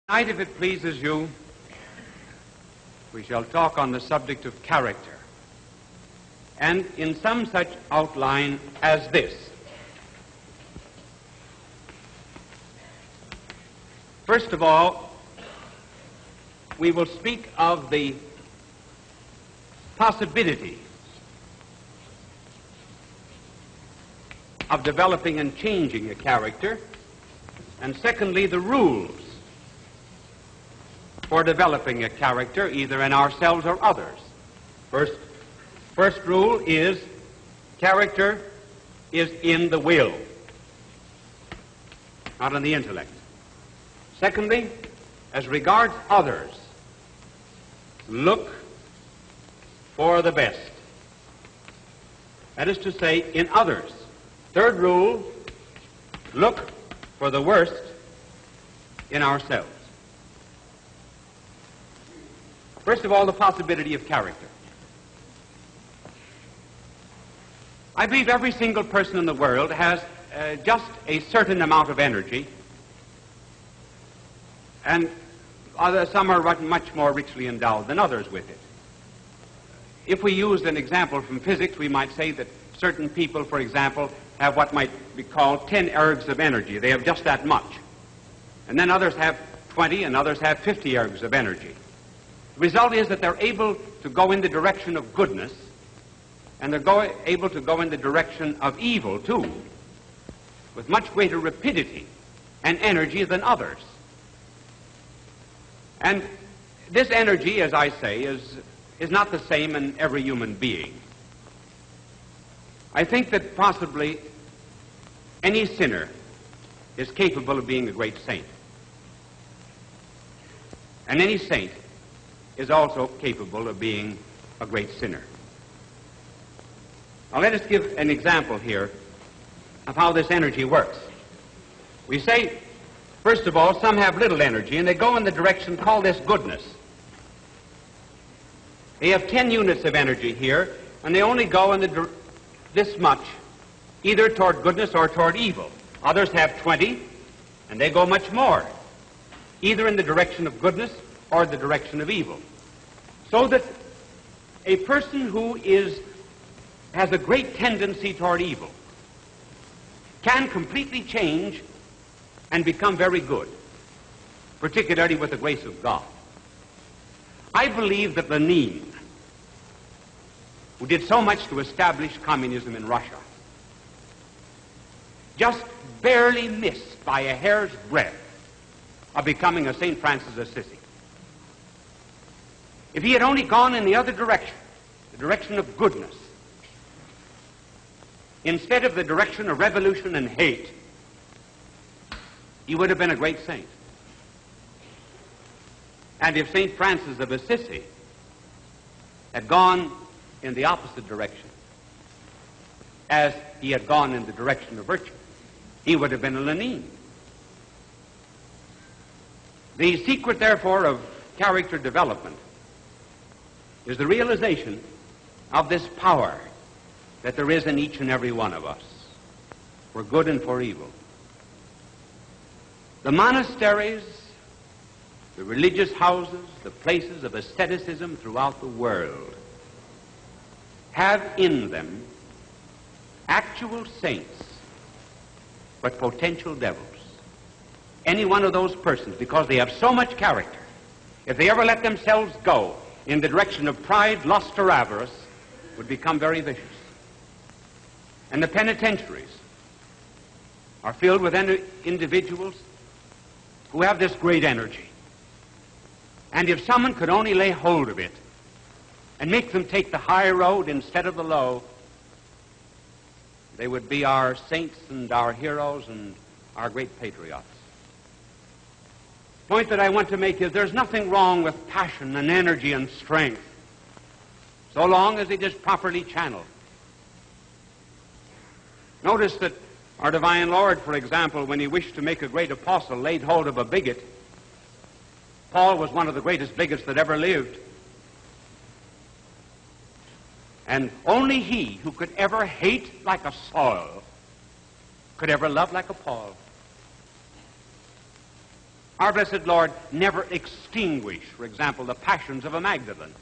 Tonight, if it pleases you, we shall talk on the subject of character, and in some such outline as this. First of all, we will speak of the possibility of developing and changing a character, and secondly, the rules for developing a character, either in ourselves or others. First rule is character is in the will, not in the intellect. Secondly, as regards others, look for the best. That is to say, in others. Third rule, look for the worst in ourselves. First of all, the possibility of character. I believe every single person in the world has just a certain amount of energy, and some are much more richly endowed than others with it. If we used an example from physics, we might say that certain people, for example, have what might be called 10 ergs of energy. They have just that much. And then others have 20, and others have 50 ergs of energy. The result is that they're able to go in the direction of goodness, and they're able to go in the direction of evil, too, with much greater rapidity and energy than others. And this energy, as I say, is not the same in every human being. I think that possibly any sinner is capable of being a great saint. And any saint is also capable of being a great sinner. Now let us give an example here of how this energy works. We say, first of all, some have little energy, and they go in the direction, call this goodness. They have 10 units of energy here, and they only go in this much, either toward goodness or toward evil. Others have 20, and they go much more, either in the direction of goodness or the direction of evil. So that a person who has a great tendency toward evil can completely change and become very good, particularly with the grace of God. I believe that Lenin, who did so much to establish communism in Russia, just barely missed by a hair's breadth of becoming a St. Francis of Assisi. If he had only gone in the other direction, the direction of goodness, instead of the direction of revolution and hate, he would have been a great saint. And if St. Francis of Assisi had gone in the opposite direction, as he had gone in the direction of virtue, he would have been a Lenin. The secret, therefore, of character development is the realization of this power that there is in each and every one of us, for good and for evil. The monasteries, the religious houses, the places of asceticism throughout the world have in them actual saints, but potential devils. Any one of those persons, because they have so much character, if they ever let themselves go in the direction of pride, lust, or avarice, would become very vicious. And the penitentiaries are filled with individuals who have this great energy. And if someone could only lay hold of it and make them take the high road instead of the low, they would be our saints and our heroes and our great patriots. The point that I want to make is there's nothing wrong with passion and energy and strength, so long as it is properly channeled. Notice that our divine Lord, for example, when he wished to make a great apostle, laid hold of a bigot. Paul was one of the greatest bigots that ever lived. And only he who could ever hate like a Saul could ever love like a Paul. Our blessed Lord never extinguished, for example, the passions of a Magdalene.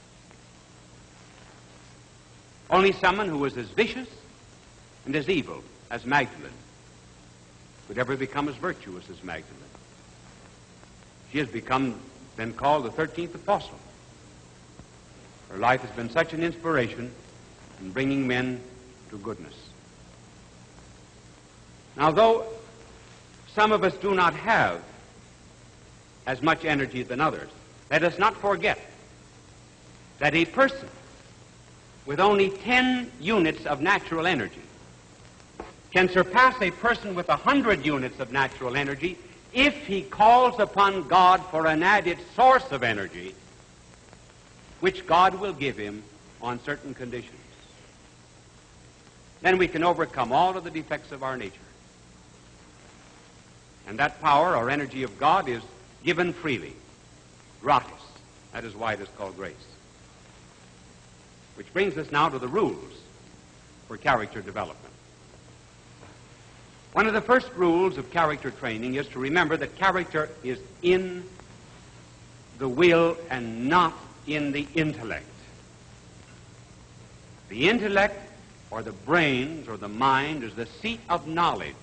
Only someone who was as vicious and as evil as Magdalene could ever become as virtuous as Magdalene. She has been called the 13th apostle. Her life has been such an inspiration in bringing men to goodness. Now, though some of us do not have as much energy than others, let us not forget that a person with only 10 units of natural energy can surpass a person with 100 units of natural energy if he calls upon God for an added source of energy, which God will give him on certain conditions. Then we can overcome all of the defects of our nature. And that power or energy of God is given freely, gratis. That is why it is called grace. Which brings us now to the rules for character development. One of the first rules of character training is to remember that character is in the will and not in the intellect. The intellect or the brains or the mind is the seat of knowledge.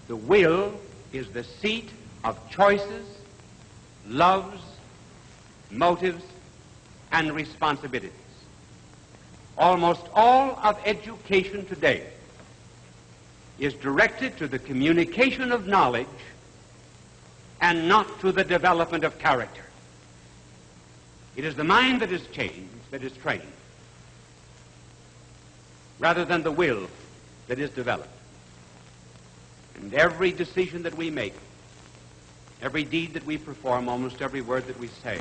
The will is the seat of choices, loves, motives, and responsibilities. Almost all of education today is directed to the communication of knowledge and not to the development of character. It is the mind that is changed, that is trained, rather than the will that is developed. And every decision that we make, every deed that we perform, almost every word that we say,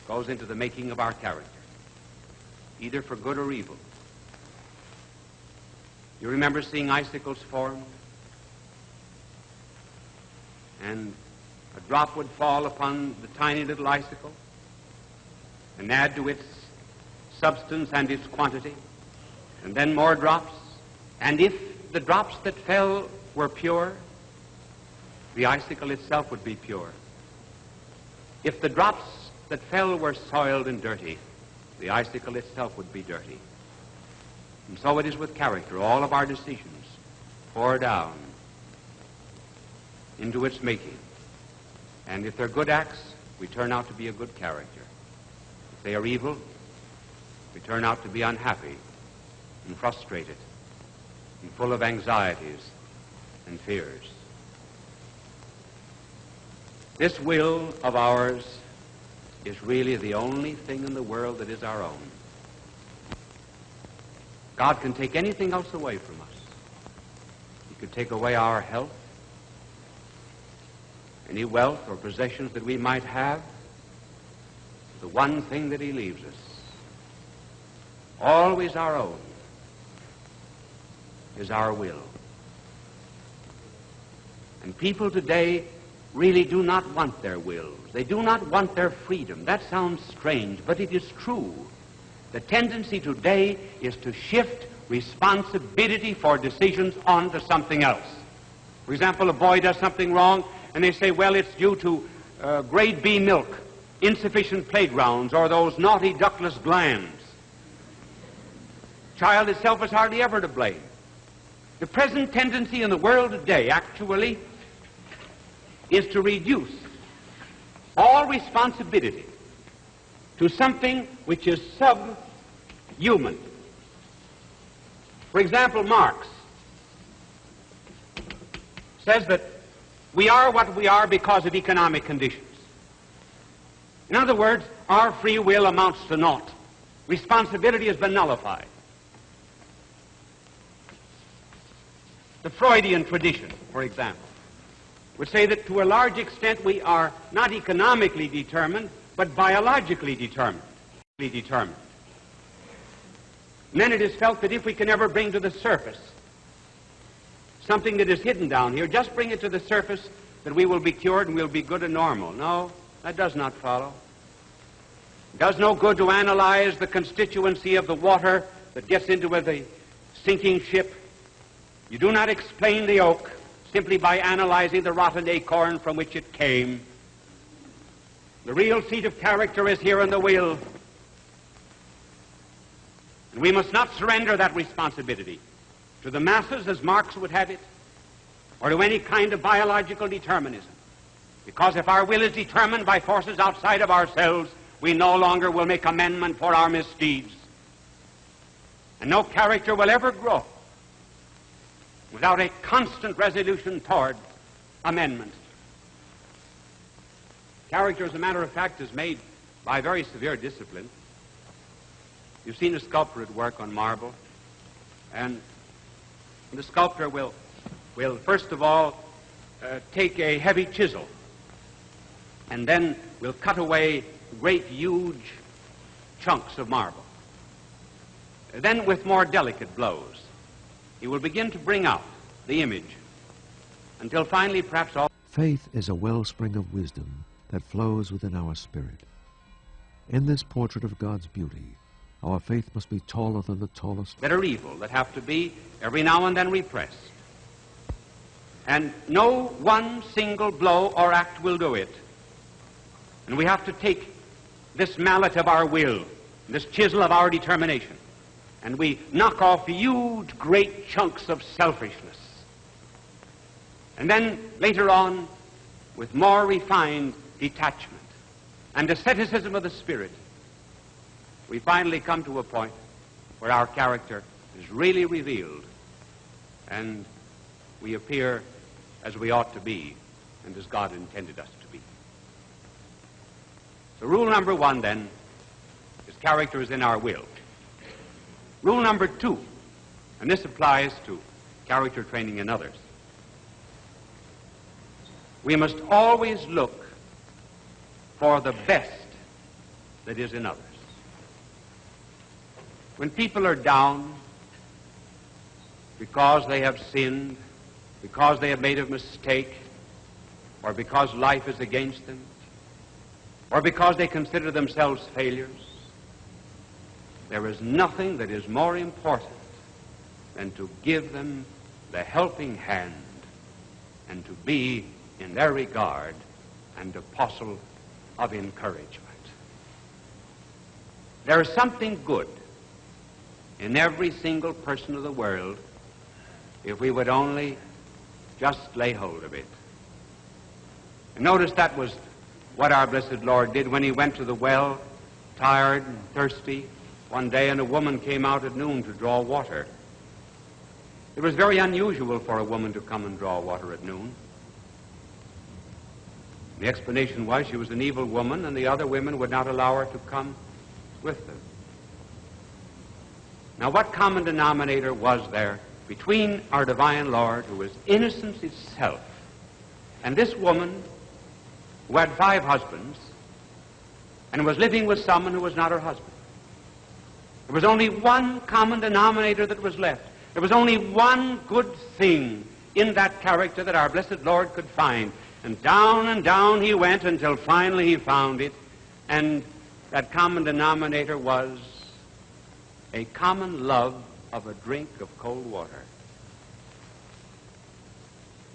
goes into the making of our character, either for good or evil. You remember seeing icicles formed? And a drop would fall upon the tiny little icicle and add to its substance and its quantity, and then more drops. And if the drops that fell were pure, the icicle itself would be pure. If the drops that fell were soiled and dirty, the icicle itself would be dirty. And so it is with character. All of our decisions pour down into its making. And if they're good acts, we turn out to be a good character. If they are evil, we turn out to be unhappy and frustrated and full of anxieties and fears. This will of ours is really the only thing in the world that is our own. God can take anything else away from us. He could take away our health, any wealth or possessions that we might have. The one thing that he leaves us, always our own, is our will. And people today really do not want their wills. They do not want their freedom. That sounds strange, but it is true. The tendency today is to shift responsibility for decisions onto something else. For example, a boy does something wrong, and they say, well, it's due to grade B milk, insufficient playgrounds, or those naughty ductless glands. Child itself is hardly ever to blame. The present tendency in the world today, actually, is to reduce all responsibility to something which is subhuman. For example, Marx says that we are what we are because of economic conditions. In other words, our free will amounts to naught. Responsibility has been nullified. The Freudian tradition, for example, would say that to a large extent we are not economically determined, but biologically determined. And then it is felt that if we can ever bring to the surface something that is hidden down here, just bring it to the surface, that we will be cured and we'll be good and normal. No, that does not follow. It does no good to analyze the constituency of the water that gets into the sinking ship. You do not explain the oak simply by analyzing the rotten acorn from which it came. The real seat of character is here in the will. And we must not surrender that responsibility to the masses, as Marx would have it, or to any kind of biological determinism. Because if our will is determined by forces outside of ourselves, we no longer will make amendment for our misdeeds. And no character will ever grow without a constant resolution toward amendment. Character, as a matter of fact, is made by very severe discipline. You've seen a sculptor at work on marble, and the sculptor will first of all take a heavy chisel, and then will cut away great, huge chunks of marble. Then, with more delicate blows, he will begin to bring out the image until finally perhaps all... Faith is a wellspring of wisdom that flows within our spirit. In this portrait of God's beauty, our faith must be taller than the tallest... that are evil, that have to be every now and then repressed. And no one single blow or act will do it. And we have to take this mallet of our will, this chisel of our determination, and we knock off huge, great chunks of selfishness. And then, later on, with more refined detachment and asceticism of the spirit, we finally come to a point where our character is really revealed and we appear as we ought to be and as God intended us to be. So rule number one, then, is character is in our will. Rule number two, and this applies to character training in others, we must always look for the best that is in others. When people are down because they have sinned, because they have made a mistake, or because life is against them, or because they consider themselves failures, there is nothing that is more important than to give them the helping hand and to be, in their regard, an apostle of encouragement. There is something good in every single person of the world if we would only just lay hold of it. And notice that was what our blessed Lord did when he went to the well, tired and thirsty, one day, and a woman came out at noon to draw water. It was very unusual for a woman to come and draw water at noon. The explanation was she was an evil woman and the other women would not allow her to come with them. Now, what common denominator was there between our divine Lord, who is innocence itself, and this woman who had 5 husbands and was living with someone who was not her husband? There was only one common denominator that was left. There was only one good thing in that character that our blessed Lord could find. And down he went until finally he found it. And that common denominator was a common love of a drink of cold water.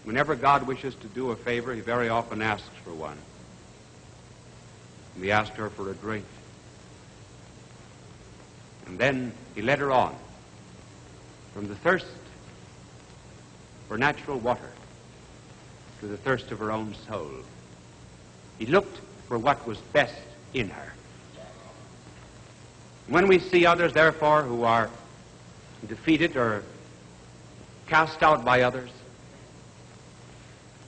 Whenever God wishes to do a favor, he very often asks for one. And he asked her for a drink. And then he led her on from the thirst for natural water to the thirst of her own soul. He looked for what was best in her. When we see others, therefore, who are defeated or cast out by others,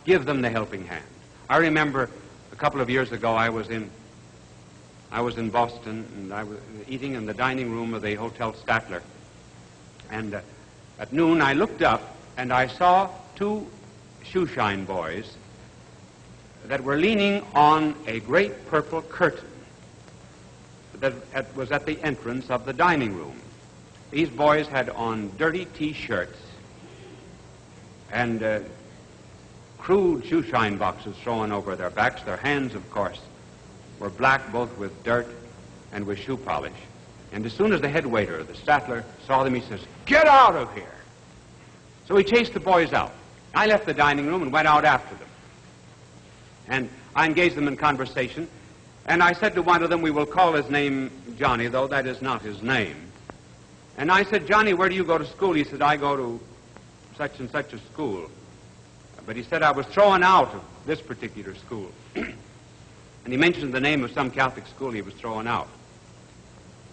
give them the helping hand. I remember a couple of years ago I was in Boston, and I was eating in the dining room of the Hotel Statler. And at noon I looked up and I saw 2 shoeshine boys that were leaning on a great purple curtain that was at the entrance of the dining room. These boys had on dirty T-shirts and crude shoeshine boxes thrown over their backs. Their hands, of course, were black both with dirt and with shoe polish. And as soon as the head waiter, the Statler, saw them, he says, "Get out of here!" So he chased the boys out. I left the dining room and went out after them. And I engaged them in conversation. And I said to one of them, we will call his name Johnny, though that is not his name. And I said, Johnny, where do you go to school? He said, I go to such and such a school. But he said, I was thrown out of this particular school. And he mentioned the name of some Catholic school he was thrown out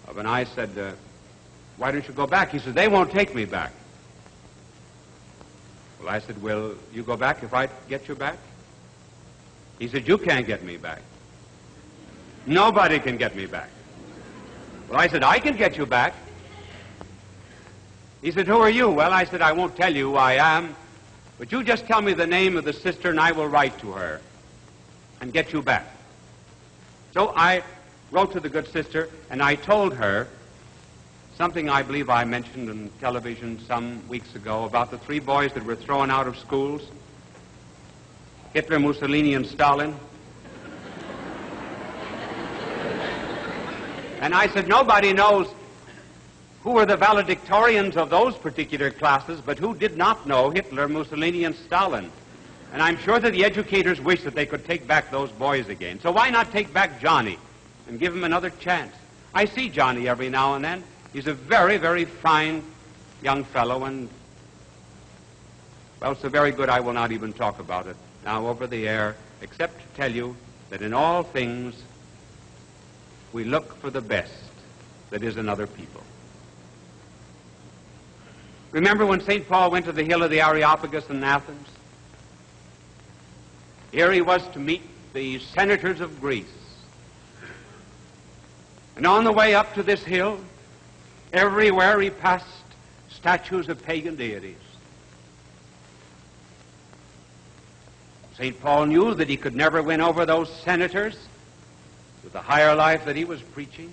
of. And I said, why don't you go back? He said, they won't take me back. Well, I said, will you go back if I get you back? He said, you can't get me back. Nobody can get me back. Well, I said, I can get you back. He said, who are you? Well, I said, I won't tell you who I am, but you just tell me the name of the sister and I will write to her and get you back. So I wrote to the good sister and I told her something I believe I mentioned on television some weeks ago about the 3 boys that were thrown out of schools, Hitler, Mussolini, and Stalin. And I said, nobody knows who were the valedictorians of those particular classes, but who did not know Hitler, Mussolini, and Stalin. And I'm sure that the educators wish that they could take back those boys again. So why not take back Johnny and give him another chance? I see Johnny every now and then. He's a very, very fine young fellow, and, well, so very good I will not even talk about it now over the air, except to tell you that in all things we look for the best that is in other people. Remember when St. Paul went to the hill of the Areopagus in Athens? Here he was to meet the senators of Greece. And on the way up to this hill, everywhere he passed statues of pagan deities. St. Paul knew that he could never win over those senators with the higher life that he was preaching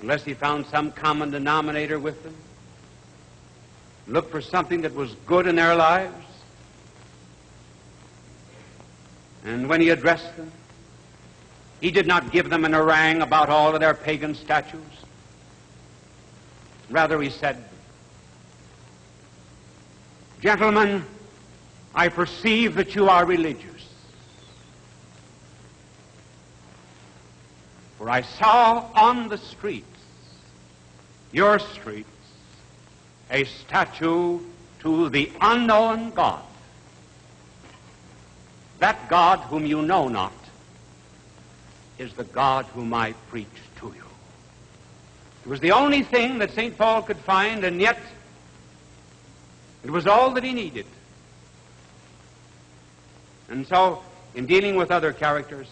unless he found some common denominator with them. Look for something that was good in their lives. And when he addressed them, he did not give them an harangue about all of their pagan statues. Rather, he said, gentlemen, I perceive that you are religious. For I saw on the streets, your streets, a statue to the unknown God. That God whom you know not is the God whom I preach to you. It was the only thing that St. Paul could find, and yet it was all that he needed. And so, in dealing with other characters,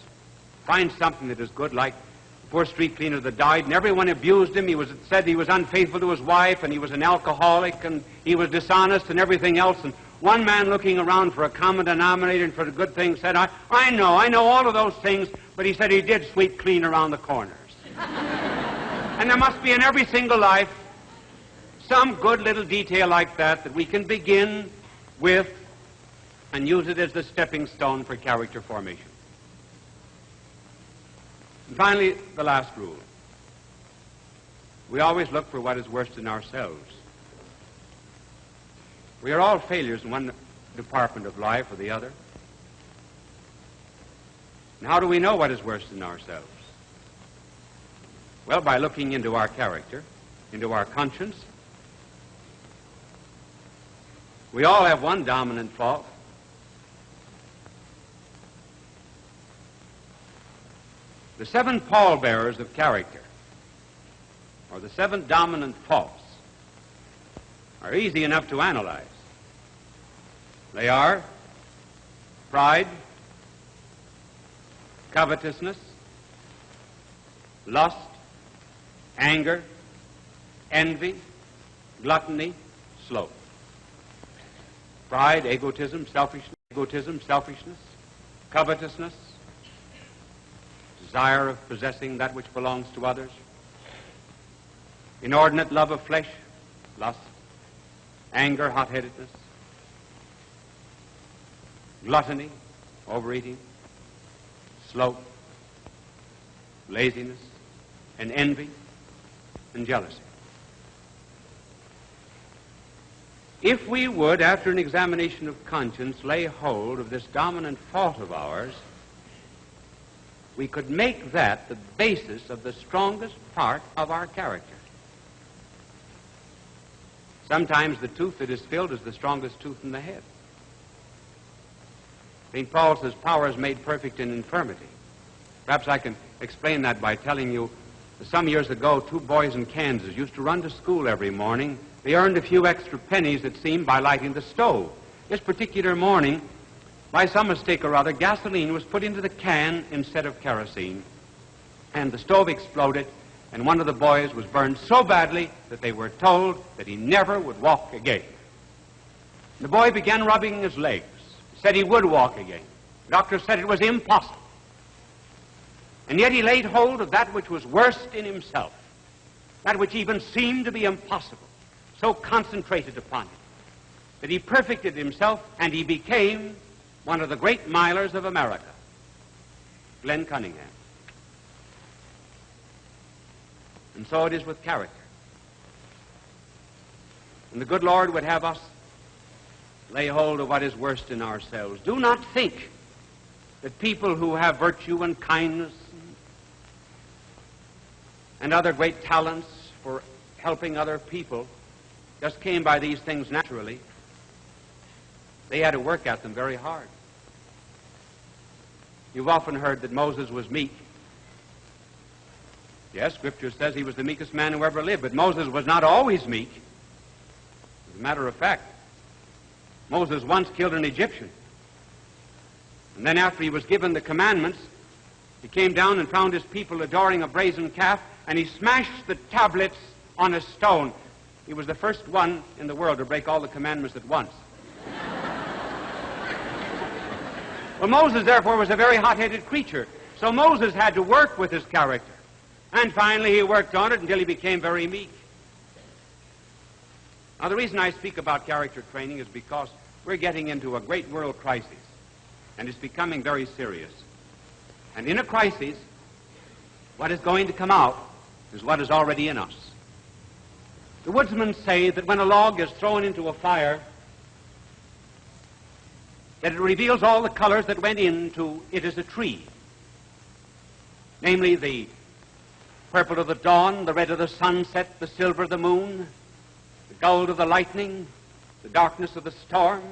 find something that is good, like the poor street cleaner that died, and everyone abused him. It said he was unfaithful to his wife, and he was an alcoholic, and he was dishonest, and everything else. And one man looking around for a common denominator and for the good things said, I know all of those things, but he said he did sweep clean around the corners. And there must be in every single life some good little detail like that we can begin with and use it as the stepping stone for character formation. And finally, the last rule. We always look for what is worst in ourselves. We are all failures in one department of life or the other. And how do we know what is worst in ourselves? Well, by looking into our character, into our conscience. We all have one dominant fault. The 7 pallbearers of character, or the 7 dominant faults, are easy enough to analyze. They are pride, covetousness, lust, anger, envy, gluttony, sloth. Pride, egotism, selfishness, covetousness, desire of possessing that which belongs to others, inordinate love of flesh, lust, anger, hot-headedness, gluttony, overeating, sloth, laziness, and envy, and jealousy. If we would, after an examination of conscience, lay hold of this dominant fault of ours, we could make that the basis of the strongest part of our character. Sometimes the tooth that is filled is the strongest tooth in the head. St. Paul says, power is made perfect in infirmity. Perhaps I can explain that by telling you that some years ago, 2 boys in Kansas used to run to school every morning. They earned a few extra pennies, it seemed, by lighting the stove. This particular morning, by some mistake or other, gasoline was put into the can instead of kerosene, and the stove exploded, and one of the boys was burned so badly that they were told that he never would walk again. The boy began rubbing his legs, said he would walk again. The doctor said it was impossible. And yet he laid hold of that which was worst in himself, that which even seemed to be impossible, so concentrated upon it, that he perfected himself and he became one of the great milers of America, Glenn Cunningham. And so it is with character. And the good Lord would have us lay hold of what is worst in ourselves. Do not think that people who have virtue and kindness and other great talents for helping other people just came by these things naturally. They had to work at them very hard. You've often heard that Moses was meek. Yes, Scripture says he was the meekest man who ever lived, but Moses was not always meek. As a matter of fact, Moses once killed an Egyptian. And then after he was given the commandments, he came down and found his people adoring a brazen calf, and he smashed the tablets on a stone. He was the first one in the world to break all the commandments at once. Well, Moses, therefore, was a very hot-headed creature. So Moses had to work with his character. And finally he worked on it until he became very meek. Now, the reason I speak about character training is because we're getting into a great world crisis, and it's becoming very serious. And in a crisis, what is going to come out is what is already in us. The woodsmen say that when a log is thrown into a fire, that it reveals all the colors that went into it as a tree, namely the purple of the dawn, the red of the sunset, the silver of the moon, the gold of the lightning, the darkness of the storm.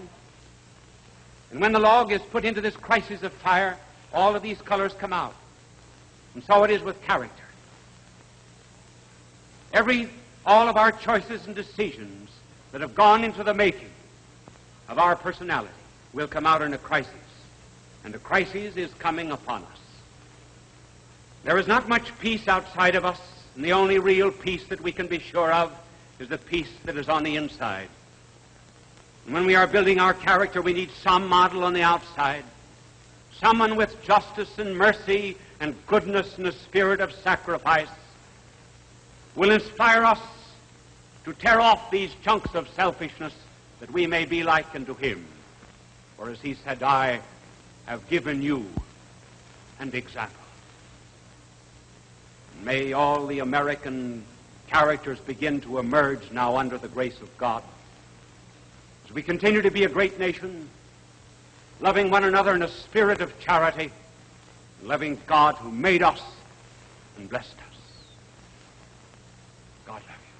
And when the log is put into this crisis of fire, all of these colors come out. And so it is with character. All of our choices and decisions that have gone into the making of our personality will come out in a crisis. And a crisis is coming upon us. There is not much peace outside of us, and the only real peace that we can be sure of is the peace that is on the inside. And when we are building our character, we need some model on the outside, someone with justice and mercy and goodness and a spirit of sacrifice will inspire us to tear off these chunks of selfishness that we may be like unto him. For as he said, I have given you an example. May all the American characters begin to emerge now under the grace of God. As we continue to be a great nation, loving one another in a spirit of charity, loving God who made us and blessed us. God love you.